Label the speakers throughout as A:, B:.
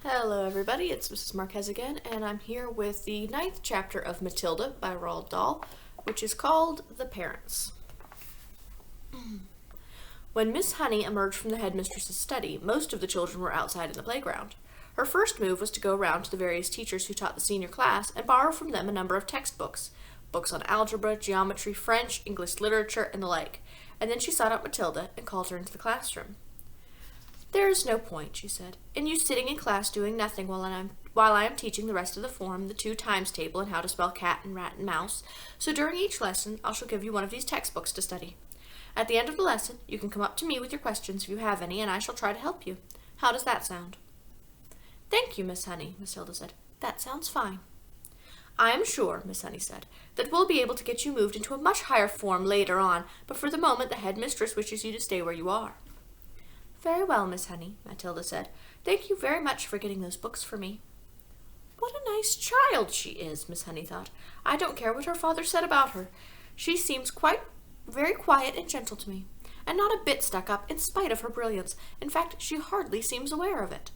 A: Hello everybody, it's Mrs. Marquez again, and I'm here with the 9th chapter of Matilda by Roald Dahl, which is called The Parents. When Miss Honey emerged from the headmistress's study, most of the children were outside in the playground. Her first move was to go around to the various teachers who taught the senior class and borrow from them a number of textbooks, books on algebra, geometry, French, English literature, and the like, and then she sought out Matilda and called her into the classroom. "There is no point," she said, "in you sitting in class doing nothing while I am teaching the rest of the form the 2 times table and how to spell cat and rat and mouse, so during each lesson I shall give you one of these textbooks to study. At the end of the lesson you can come up to me with your questions if you have any, and I shall try to help you. How does that sound?" "Thank you, Miss Honey," Matilda said. "That sounds fine." "I am sure," Miss Honey said, "that we'll be able to get you moved into a much higher form later on, but for the moment the headmistress wishes you to stay where you are." "Very well, Miss Honey," Matilda said. "Thank you very much for getting those books for me." "What a nice child she is," Miss Honey thought. "I don't care what her father said about her. She seems very quiet and gentle to me, and not a bit stuck up in spite of her brilliance. In fact, she hardly seems aware of it."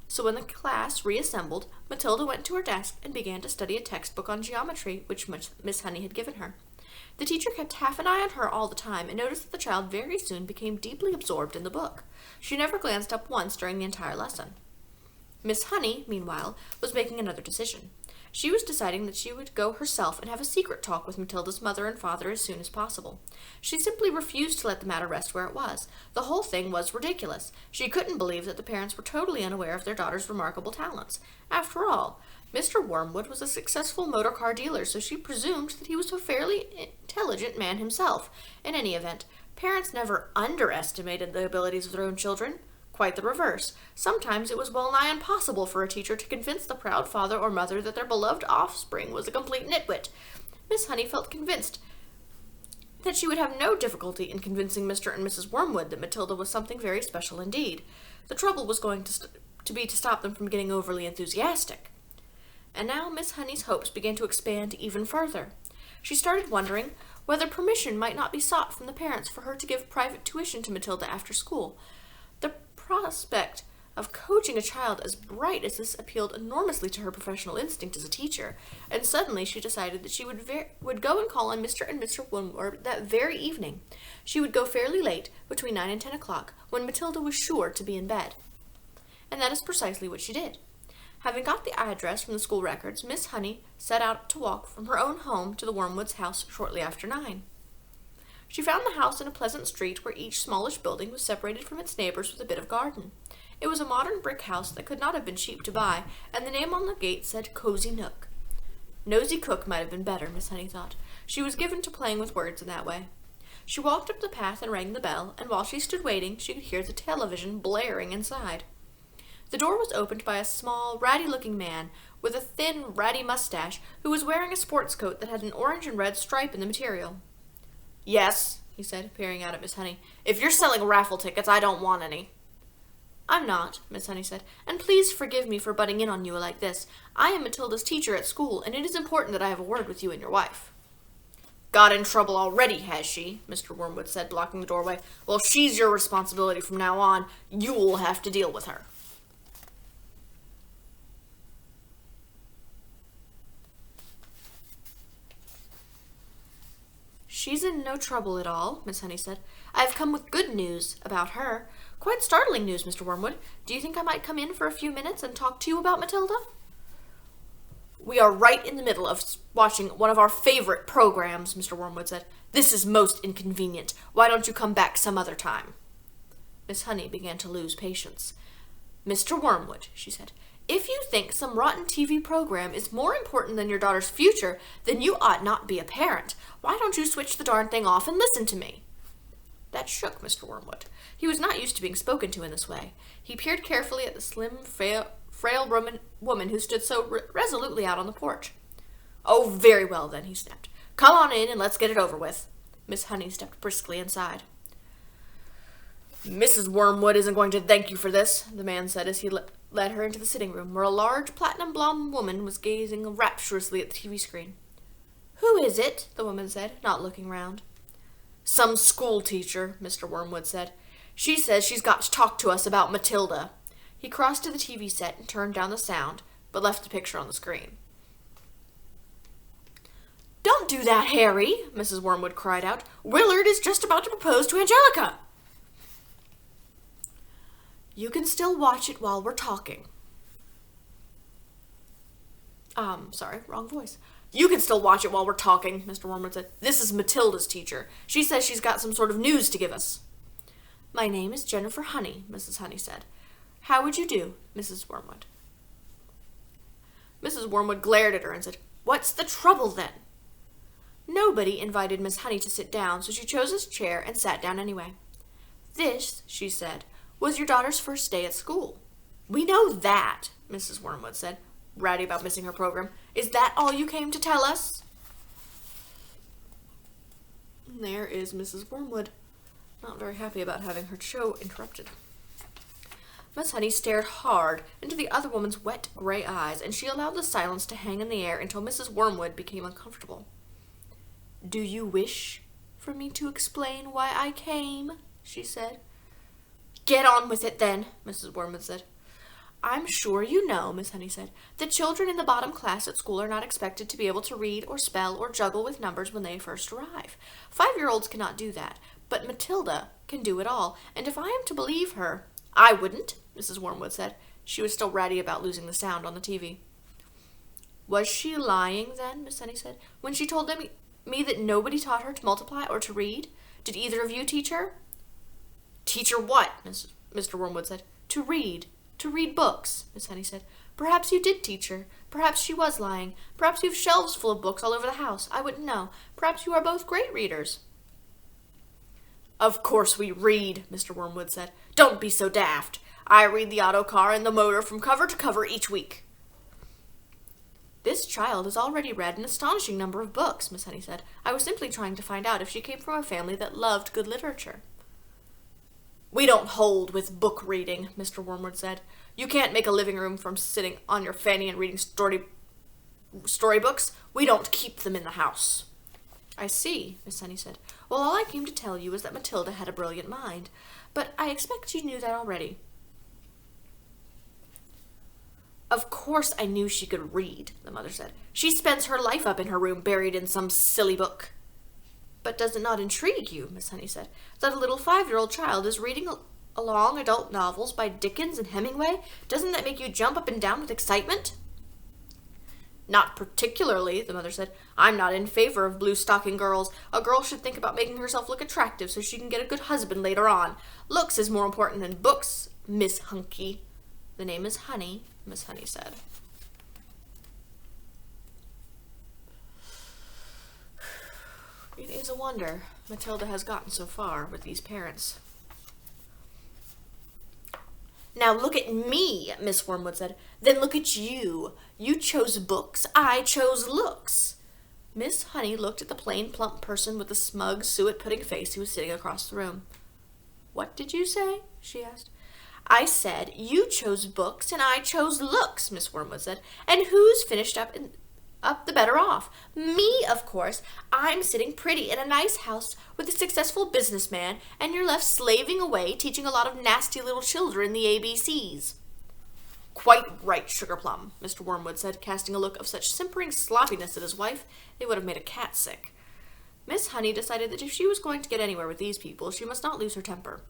A: So when the class reassembled, Matilda went to her desk and began to study a textbook on geometry which Miss Honey had given her. The teacher kept half an eye on her all the time and noticed that the child very soon became deeply absorbed in the book. She never glanced up once during the entire lesson. Miss Honey, meanwhile, was making another decision. She was deciding that she would go herself and have a secret talk with Matilda's mother and father as soon as possible. She simply refused to let the matter rest where it was. The whole thing was ridiculous. She couldn't believe that the parents were totally unaware of their daughter's remarkable talents. After all, Mr. Wormwood was a successful motor car dealer, so she presumed that he was a fairly intelligent man himself. In any event, parents never underestimated the abilities of their own children. Quite the reverse. Sometimes it was well nigh impossible for a teacher to convince the proud father or mother that their beloved offspring was a complete nitwit. Miss Honey felt convinced that she would have no difficulty in convincing Mr. and Mrs. Wormwood that Matilda was something very special indeed. The trouble was going to be to stop them from getting overly enthusiastic. And now Miss Honey's hopes began to expand even further. She started wondering whether permission might not be sought from the parents for her to give private tuition to Matilda after school. The prospect of coaching a child as bright as this appealed enormously to her professional instinct as a teacher, and suddenly she decided that she would go and call on Mr. and Mr. Wormwood that very evening. She would go fairly late, between 9 and 10 o'clock, when Matilda was sure to be in bed. And that is precisely what she did. Having got the address from the school records, Miss Honey set out to walk from her own home to the Wormwoods' house shortly after 9. She found the house in a pleasant street where each smallish building was separated from its neighbors with a bit of garden. It was a modern brick house that could not have been cheap to buy, and the name on the gate said Cozy Nook. Nosy Cook might have been better, Miss Honey thought. She was given to playing with words in that way. She walked up the path and rang the bell, and while she stood waiting, she could hear the television blaring inside. The door was opened by a small, ratty-looking man with a thin, ratty mustache who was wearing a sports coat that had an orange and red stripe in the material. "Yes," he said, peering out at Miss Honey. "If you're selling raffle tickets, I don't want any." "I'm not," Miss Honey said, "and please forgive me for butting in on you like this. I am Matilda's teacher at school, and it is important that I have a word with you and your wife." "Got in trouble already, has she?" Mr. Wormwood said, blocking the doorway. "Well, she's your responsibility from now on. You'll have to deal with her." "She's in no trouble at all," Miss Honey said. "I have come with good news about her. Quite startling news, Mr. Wormwood. Do you think I might come in for a few minutes and talk to you about Matilda?" "We are right in the middle of watching one of our favorite programs," Mr. Wormwood said. "This is most inconvenient. Why don't you come back some other time?" Miss Honey began to lose patience. "Mr. Wormwood," she said, "if you think some rotten TV program is more important than your daughter's future, then you ought not be a parent. Why don't you switch the darn thing off and listen to me?" That shook Mr. Wormwood. He was not used to being spoken to in this way. He peered carefully at the slim, frail woman who stood so resolutely out on the porch. "Oh, very well then," he snapped. "Come on in and let's get it over with." Miss Honey stepped briskly inside. "Mrs. Wormwood isn't going to thank you for this," the man said as he led her into the sitting room, where a large platinum-blonde woman was gazing rapturously at the TV screen. "Who is it?" the woman said, not looking round. "Some school teacher," Mr. Wormwood said. "She says she's got to talk to us about Matilda. He crossed to the TV set and turned down the sound, but left the picture on the screen. "Don't do that, Harry," Mrs. Wormwood cried out. "Willard is just about to propose to Angelica." "You can still watch it while we're talking." Sorry, wrong voice. "You can still watch it while we're talking," Mr. Wormwood said. "This is Matilda's teacher. She says she's got some sort of news to give us." "My name is Jennifer Honey," Mrs. Honey said. "How would you do, Mrs. Wormwood?" Mrs. Wormwood glared at her and said, "What's the trouble, then?" Nobody invited Miss Honey to sit down, so she chose a chair and sat down anyway. "This," she said, "was your daughter's first day at school." "We know that," Mrs. Wormwood said, ratty about missing her program. "Is that all you came to tell us?" And there is Mrs. Wormwood, not very happy about having her show interrupted. Miss Honey stared hard into the other woman's wet gray eyes, and she allowed the silence to hang in the air until Mrs. Wormwood became uncomfortable. "Do you wish for me to explain why I came?" she said. "Get on with it, then," Mrs. Wormwood said. "I'm sure you know," Miss Honey said, "that children in the bottom class at school are not expected to be able to read or spell or juggle with numbers when they first arrive. 5-year-olds cannot do that, but Matilda can do it all, and if I am to believe her—" "I wouldn't," Mrs. Wormwood said. She was still ratty about losing the sound on the TV. "Was she lying, then," Miss Honey said, "when she told me that nobody taught her to multiply or to read? Did either of you teach her?" "Teach her what?" Mr. Wormwood said. "To read. To read books," Miss Honey said. "Perhaps you did teach her. Perhaps she was lying. Perhaps you have shelves full of books all over the house. I wouldn't know. Perhaps you are both great readers." "Of course we read," Mr. Wormwood said. "Don't be so daft. I read the auto car and the motor from cover to cover each week." "This child has already read an astonishing number of books," Miss Honey said. "I was simply trying to find out if she came from a family that loved good literature." "We don't hold with book reading," Mr. Wormwood said. "You can't make a living room from sitting on your fanny and reading storybooks. We don't keep them in the house." "I see," Miss Honey said. "Well, all I came to tell you is that Matilda had a brilliant mind. But I expect you knew that already." "Of course I knew she could read," the mother said. "She spends her life up in her room buried in some silly book." "But does it not intrigue you," Miss Honey said, "that a little 5-year-old child is reading along adult novels by Dickens and Hemingway? Doesn't that make you jump up and down with excitement?" "Not particularly," the mother said. "I'm not in favor of blue-stocking girls. A girl should think about making herself look attractive so she can get a good husband later on. Looks is more important than books, Miss Hunky." "The name is Honey," Miss Honey said. It is a wonder Matilda has gotten so far with these parents. "Now look at me," Miss Wormwood said. "Then look at you. You chose books. I chose looks." Miss Honey looked at the plain, plump person with the smug, suet-pudding face who was sitting across the room. "What did you say?" she asked. "I said you chose books and I chose looks," Miss Wormwood said. "And who's finished up the better off? Me, of course. I'm sitting pretty in a nice house with a successful businessman, and you're left slaving away teaching a lot of nasty little children the ABCs. "Quite right, Sugarplum," Mr. Wormwood said, casting a look of such simpering sloppiness at his wife it would have made a cat sick. Miss Honey decided that if she was going to get anywhere with these people, she must not lose her temper.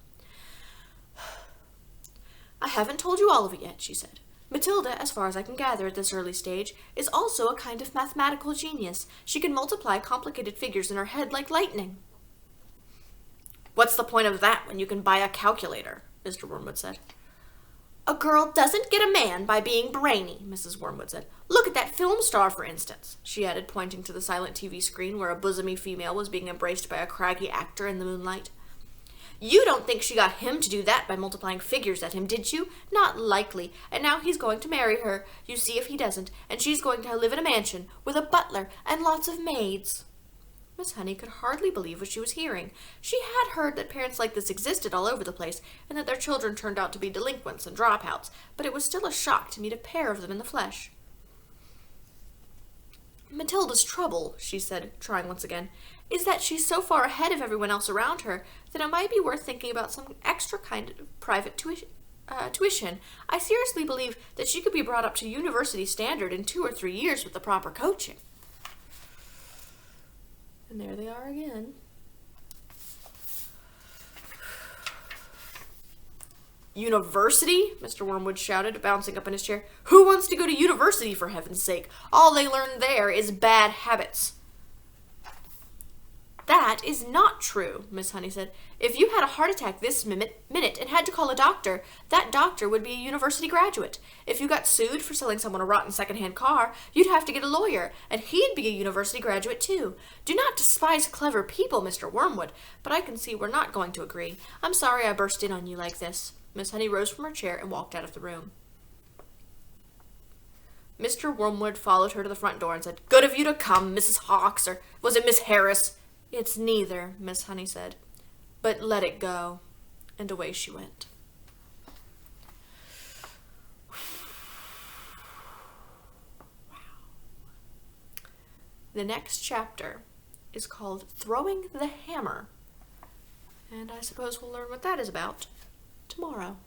A: "I haven't told you all of it yet," she said. "Matilda, as far as I can gather at this early stage, is also a kind of mathematical genius. She can multiply complicated figures in her head like lightning." "What's the point of that when you can buy a calculator?" Mr. Wormwood said. "A girl doesn't get a man by being brainy," Mrs. Wormwood said. "Look at that film star, for instance," she added, pointing to the silent TV screen where a bosomy female was being embraced by a craggy actor in the moonlight. "You don't think she got him to do that by multiplying figures at him, did you? Not likely. And now he's going to marry her, you see if he doesn't, and she's going to live in a mansion with a butler and lots of maids." Miss Honey could hardly believe what she was hearing. She had heard that parents like this existed all over the place, and that their children turned out to be delinquents and dropouts, but it was still a shock to meet a pair of them in the flesh. "Matilda's trouble," she said, trying once again, "is that she's so far ahead of everyone else around her that it might be worth thinking about some extra kind of private tuition. I seriously believe that she could be brought up to university standard in 2 or 3 years with the proper coaching. And there they are again. University? Mr. Wormwood shouted, bouncing up in his chair. Who wants to go to university, for heaven's sake? All they learn there is bad habits. That is not true, Miss Honey said. If you had a heart attack this minute and had to call a doctor, that doctor would be a university graduate. If you got sued for selling someone a rotten second-hand car, you'd have to get a lawyer, and he'd be a university graduate too. Do not despise clever people, Mr. Wormwood, but I can see we're not going to agree. I'm sorry I burst in on you like this. Miss Honey rose from her chair and walked out of the room. Mr. Wormwood followed her to the front door and said, Good of you to come, Mrs. Hawks, or was it Miss Harris? It's neither, Miss Honey said, but let it go. And away she went. Wow. The next chapter is called Throwing the Hammer. And I suppose we'll learn what that is about tomorrow.